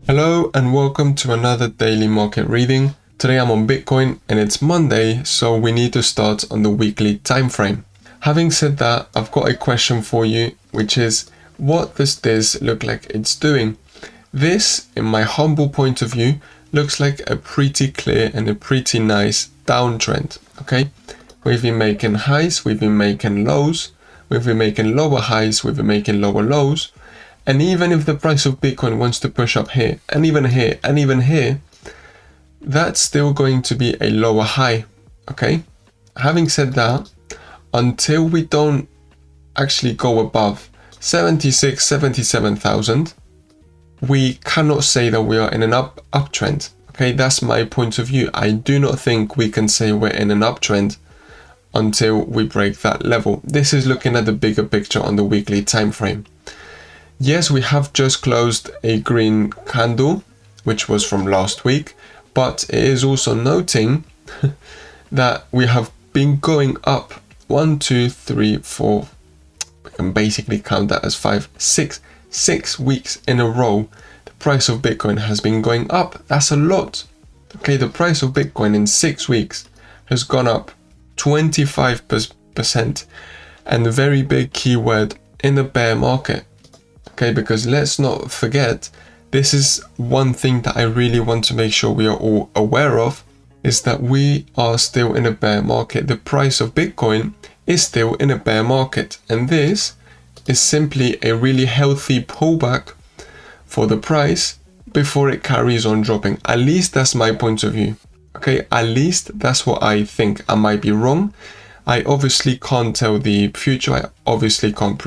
Hello and welcome to another daily market reading. Today I'm on Bitcoin and it's Monday, so we need to start on the weekly time frame. Having said that, I've got a question for you, which is, what does this look like it's doing? This, in my humble point of view, looks like a pretty clear and a pretty nice downtrend, okay? We've been making highs, we've been making lows, we've been making lower highs, we've been making lower lows. And even if the price of Bitcoin wants to push up here, and even here, and even here, that's still going to be a lower high, okay? Having said that, until we don't actually go above 77,000, we cannot say that we are in an uptrend, okay? That's my point of view. I do not think we can say we're in an uptrend until we break that level. This is looking at the bigger picture on the weekly time frame. Yes, we have just closed a green candle, which was from last week, but it is also noting that we have been going up 1, 2, 3, 4, we can basically count that as 5, 6 weeks in a row. The price of Bitcoin has been going up. That's a lot. Okay, the price of Bitcoin in 6 weeks has gone up 25%, and a very big keyword in the bear market. Okay, because let's not forget, this is one thing that I really want to make sure we are all aware of, is that we are still in a bear market. The price of Bitcoin is still in a bear market, and this is simply a really healthy pullback for the price before it carries on dropping. At least that's my point of view. Okay, at least that's what I think. I might be wrong. I obviously can't tell the future. I obviously can't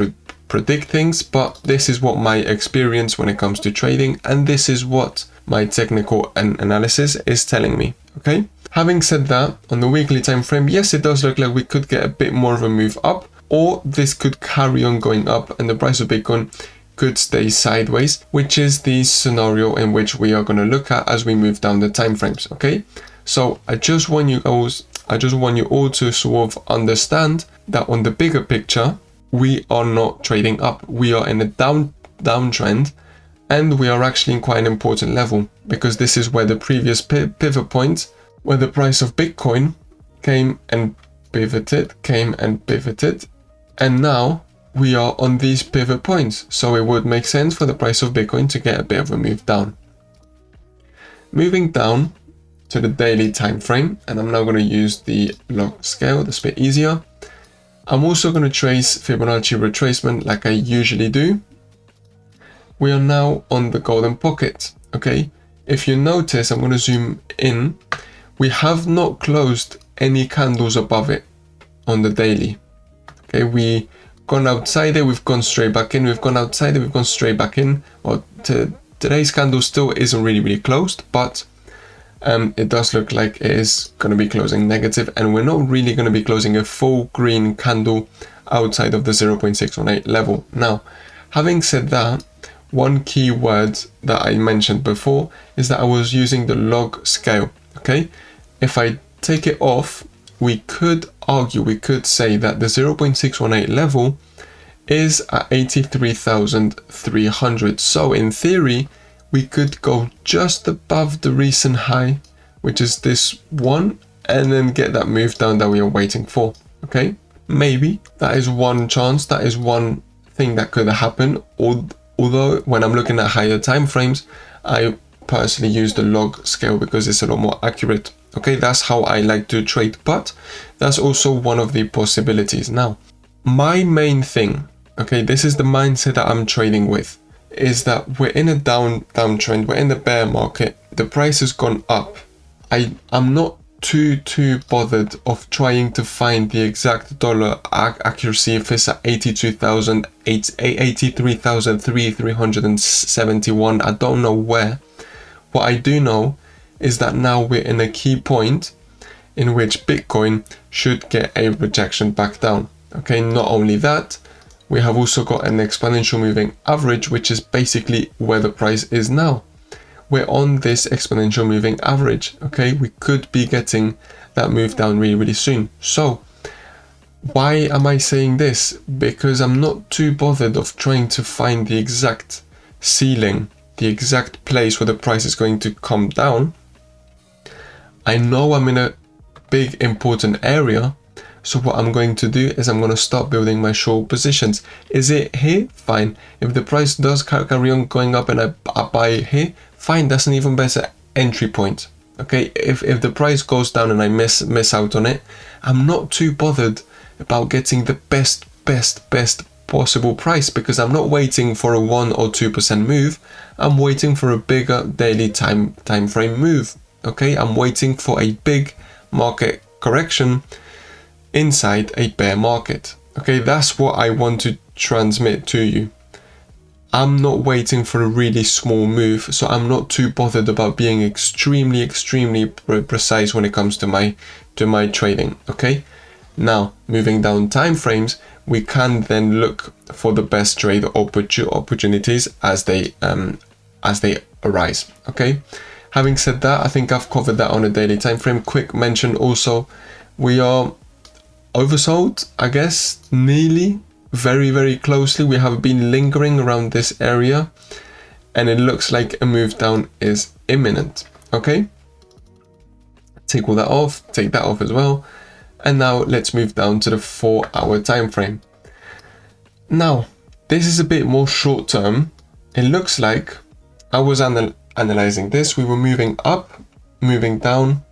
predict things, but this is what my experience when it comes to trading, and this is what my technical analysis is telling me. Okay, having said that, on the weekly time frame, yes, it does look like we could get a bit more of a move up, or this could carry on going up and the price of Bitcoin could stay sideways, which is the scenario in which we are going to look at as we move down the time frames. Okay, so I just want you all to sort of understand that on the bigger picture, we are not trading up. We are in a downtrend, and we are actually in quite an important level, because this is where the previous pivot point, where the price of Bitcoin came and pivoted, and now we are on these pivot points. So it would make sense for the price of Bitcoin to get a bit of a move down. Moving down to the daily time frame, and I'm now going to use the log scale. That's a bit easier. I'm also going to trace Fibonacci retracement like I usually do. We are now on the golden pocket, okay? If you notice, I'm going to zoom in. We have not closed any candles above it on the daily. Okay, we've gone outside it, we've gone straight back in, we've gone outside it, we've gone straight back in. Well, today's candle still isn't really closed, but it does look like it is going to be closing negative, and we're not really going to be closing a full green candle outside of the 0.618 level. Now, having said that, one key word that I mentioned before is that I was using the log scale. Okay, if I take it off, we could argue, we could say that the 0.618 level is at 83,300. So in theory, we could go just above the recent high, which is this one, and then get that move down that we are waiting for. Okay, maybe that is one chance, that is one thing that could happen. Although when I'm looking at higher time frames, I personally use the log scale because it's a lot more accurate. Okay, that's how I like to trade, but that's also one of the possibilities. Now, my main thing, okay, this is the mindset that I'm trading with, is that we're in a downtrend, we're in the bear market, the price has gone up. I'm not too bothered of trying to find the exact dollar accuracy if it's at 83,371. I don't know where. What I do know is that now we're in a key point in which Bitcoin should get a rejection back down. Okay, not only that, we have also got an exponential moving average, which is basically where the price is now. We're on this exponential moving average, okay? We could be getting that move down really soon. So why am I saying this? Because I'm not too bothered of trying to find the exact ceiling the exact place where the price is going to come down, I know I'm in a big important area. So what I'm going to do is I'm going to start building my short positions. Is it here? Fine. If the price does carry on going up and I buy here, fine. That's an even better entry point. Okay. If the price goes down and I miss out on it, I'm not too bothered about getting the best possible price, because I'm not waiting for a 1 or 2% move. I'm waiting for a bigger daily time frame move. Okay. I'm waiting for a big market correction inside a bear market. Okay, that's what I want to transmit to you. I'm not waiting for a really small move, so I'm not too bothered about being extremely precise when it comes to my trading. Okay, now moving down time frames, we can then look for the best trade opportunities as they arise. Okay, having said that, I think I've covered that on a daily time frame. Quick mention also, we are oversold, I guess, nearly, very closely. We have been lingering around this area and it looks like a move down is imminent. Okay, take all that off, take that off as well, and now let's move down to the 4-hour time frame. Now this is a bit more short term. It looks like, I was analyzing this, we were moving up, moving down,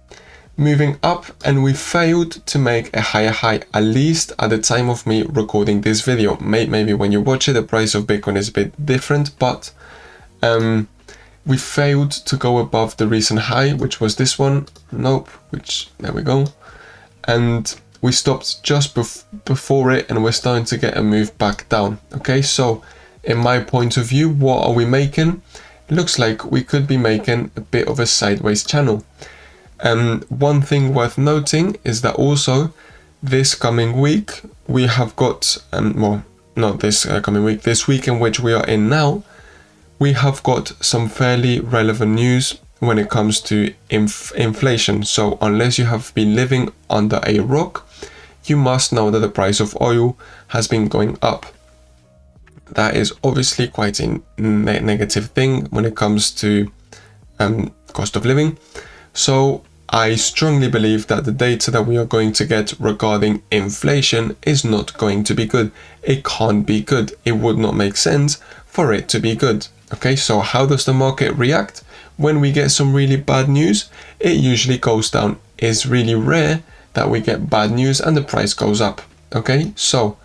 moving up, and we failed to make a higher high, at least at the time of me recording this video. Maybe when you watch it, the price of Bitcoin is a bit different, but we failed to go above the recent high, which was this one. Nope, there we go. And we stopped just before it, and we're starting to get a move back down. Okay, so in my point of view, what are we making? It looks like we could be making a bit of a sideways channel. One thing worth noting is that also this coming week we have got, well, not this coming week, this week in which we are in now, we have got some fairly relevant news when it comes to inflation. So unless you have been living under a rock, you must know that the price of oil has been going up. That is obviously quite a negative thing when it comes to cost of living. So I strongly believe that the data that we are going to get regarding inflation is not going to be good. It can't be good. It would not make sense for it to be good. Okay, so how does the market react when we get some really bad news? It usually goes down. It's really rare that we get bad news and the price goes up. Okay, so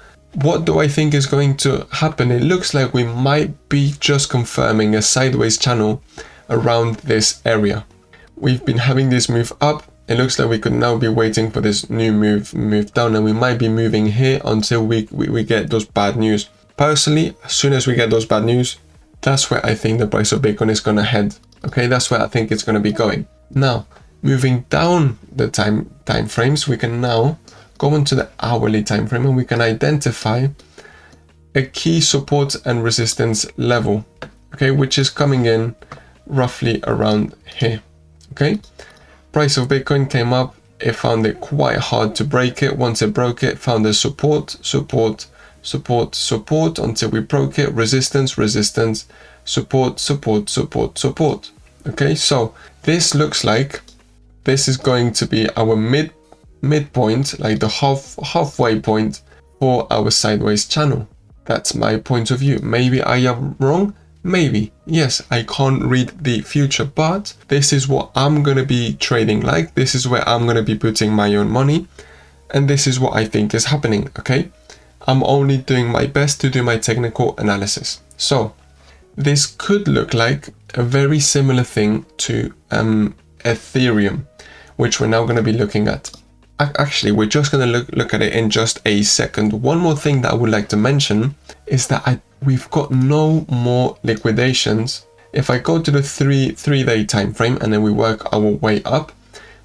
what do I think is going to happen? It looks like we might be just confirming a sideways channel around this area. We've been having this move up. It looks like we could now be waiting for this new move down, and we might be moving here until we get those bad news. Personally, as soon as we get those bad news, that's where I think the price of Bitcoin is going to head. Okay, that's where I think it's going to be going. Now, moving down the time frames, we can now go into the hourly time frame and we can identify a key support and resistance level, okay, which is coming in roughly around here. Okay, price of Bitcoin came up, it found it quite hard to break it. Once it broke it, found a support until we broke it, resistance, support. Okay, so this looks like this is going to be our midpoint, like the halfway point for our sideways channel. That's my point of view. Maybe I am wrong. Maybe, yes, I can't read the future, but this is what I'm going to be trading like. This is where I'm going to be putting my own money. And this is what I think is happening, okay? I'm only doing my best to do my technical analysis. So this could look like a very similar thing to Ethereum, which we're now going to be looking at. Actually, we're just going to look at it in just a second. One more thing that I would like to mention is that we've got no more liquidations. If I go to the three-day time frame and then we work our way up,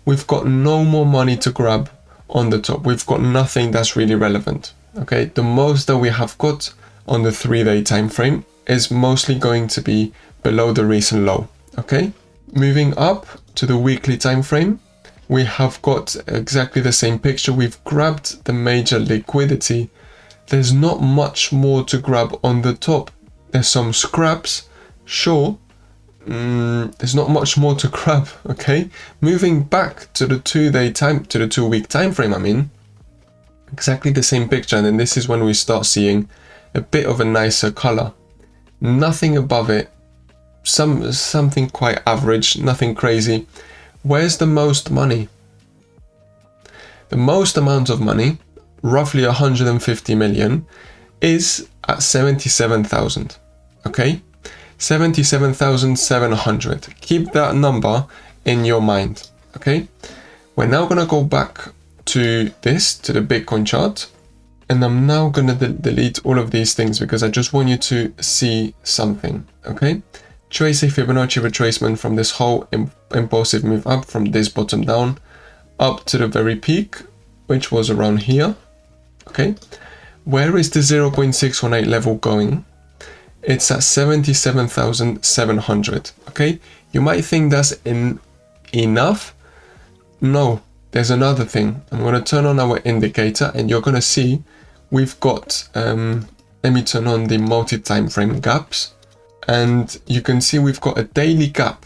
we've got no more money to grab on the top. We've got nothing that's really relevant. Okay, the most that we have got on the 3-day time frame is mostly going to be below the recent low. Okay, moving up to the weekly time frame, we have got exactly the same picture. We've grabbed the major liquidity. There's not much more to grab on the top. There's some scraps, sure, there's not much more to grab. Okay, moving back to the 2-week time frame, I mean, exactly the same picture, and then this is when we start seeing a bit of a nicer color. Nothing above it, something quite average, nothing crazy. Where's the most money? The most amount of money, roughly 150 million, is at 77,000. Okay, 77,700. Keep that number in your mind. Okay, we're now gonna go back to the Bitcoin chart, and I'm now gonna delete all of these things because I just want you to see something. Okay, trace a Fibonacci retracement from this whole impulsive move up, from this bottom down up to the very peak, which was around here. Okay, where is the 0.618 level going? It's at 77,700. Okay, you might think that's enough. No, there's another thing. I'm going to turn on our indicator and you're going to see we've got, let me turn on the multi-time frame gaps, and you can see we've got a daily gap.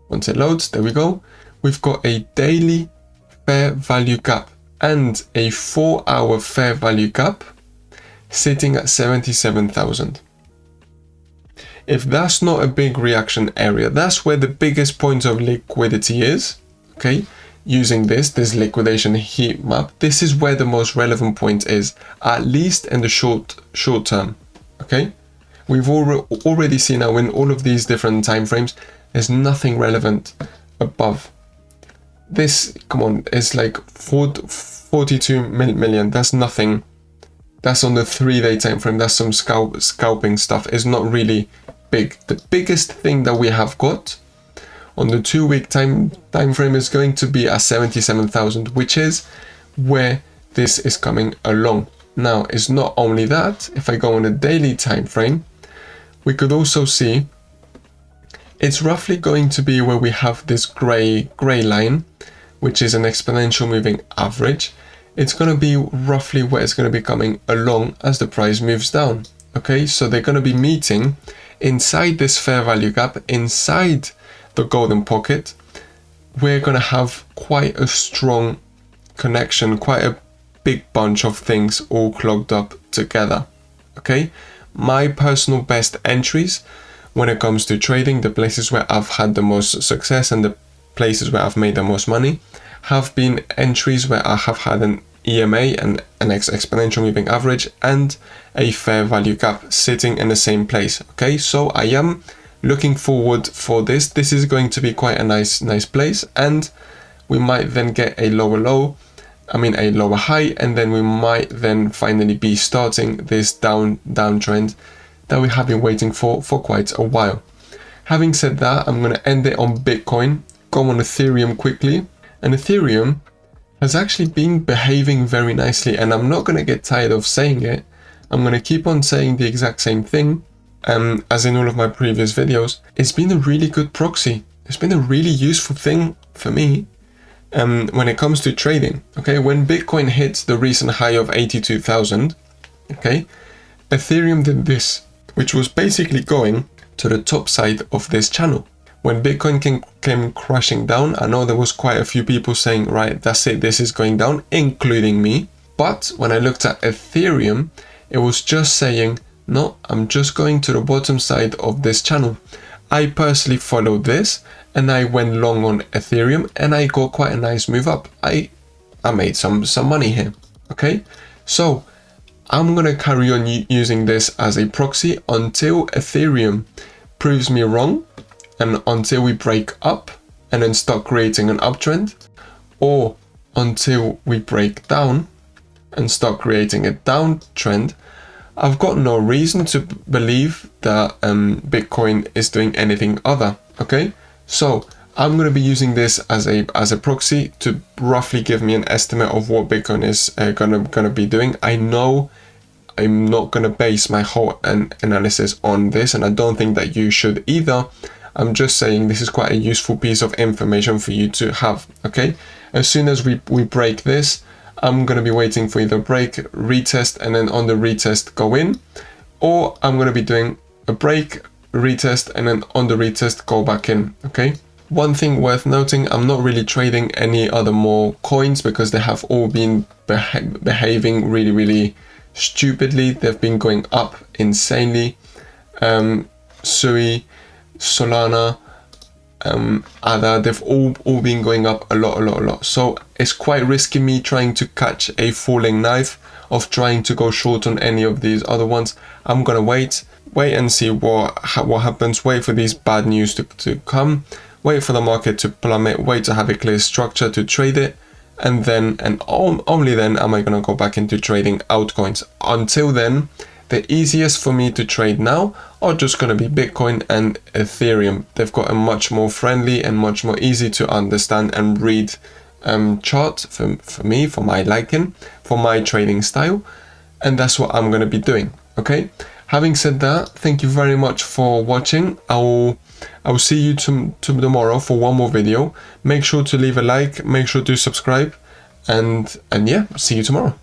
Once it loads, there we go. We've got a daily fair value gap and a 4-hour fair value gap sitting at 77,000. If that's not a big reaction area, that's where the biggest point of liquidity is. Okay, using this liquidation heat map, this is where the most relevant point is, at least in the short term. Okay, we've already seen now in all of these different time frames, there's nothing relevant above this. Come on, it's like 42 million. That's nothing. That's on the 3-day time frame. That's some scalping stuff. It's not really big. The biggest thing that we have got on the 2-week time frame is going to be at 77,000, which is where this is coming along. Now, it's not only that. If I go on a daily time frame, we could also see it's roughly going to be where we have this gray line, which is an exponential moving average. It's going to be roughly where it's going to be coming along as the price moves down. Okay, so they're going to be meeting inside this fair value gap, inside the golden pocket. We're going to have quite a strong connection, quite a big bunch of things all clogged up together. Okay, my personal best entries when it comes to trading, the places where I've had the most success and the places where I've made the most money, have been entries where I have had an EMA and an exponential moving average and a fair value gap sitting in the same place. Okay, so I am looking forward for this. This is going to be quite a nice place, and we might then get a lower low, a lower high, and then we might then finally be starting this downtrend that we have been waiting for quite a while. Having said that, I'm going to end it on Bitcoin, go on Ethereum quickly. And Ethereum has actually been behaving very nicely, and I'm not going to get tired of saying it. I'm going to keep on saying the exact same thing as in all of my previous videos. It's been a really good proxy. It's been a really useful thing for me when it comes to trading. Okay, when Bitcoin hit the recent high of 82,000, okay, Ethereum did this, which was basically going to the top side of this channel. When Bitcoin came crashing down, I know there was quite a few people saying, right, that's it, this is going down, including me. But when I looked at Ethereum, it was just saying, no, I'm just going to the bottom side of this channel. I personally followed this and I went long on Ethereum and I got quite a nice move up. I made some money here. Okay, so I'm gonna carry on using this as a proxy until Ethereum proves me wrong, and until we break up and then start creating an uptrend, or until we break down and start creating a downtrend. I've got no reason to believe that Bitcoin is doing anything other. Okay, so I'm going to be using this as a proxy to roughly give me an estimate of what Bitcoin is gonna be doing. I know I'm not going to base my whole analysis on this, and I don't think that you should either. I'm just saying this is quite a useful piece of information for you to have. Okay, as soon as we break this, I'm going to be waiting for either break, retest, and then on the retest go in, or I'm going to be doing a break, retest, and then on the retest go back in. Okay, one thing worth noting, I'm not really trading any other more coins because they have all been behaving really stupidly. They've been going up insanely. Sui, Solana, ADA, they've all been going up a lot. So it's quite risky me trying to catch a falling knife of trying to go short on any of these other ones. I'm gonna wait and see what happens, wait for these bad news to come, wait for the market to plummet, wait to have a clear structure to trade it, and then only then am I gonna go back into trading altcoins. Until then, the easiest for me to trade now are just going to be Bitcoin and Ethereum. They've got a much more friendly and much more easy to understand and read chart for me, for my liking, for my trading style. And that's what I'm going to be doing. Okay. Having said that, thank you very much for watching. I will see you tomorrow for one more video. Make sure to leave a like, make sure to subscribe, and yeah, see you tomorrow.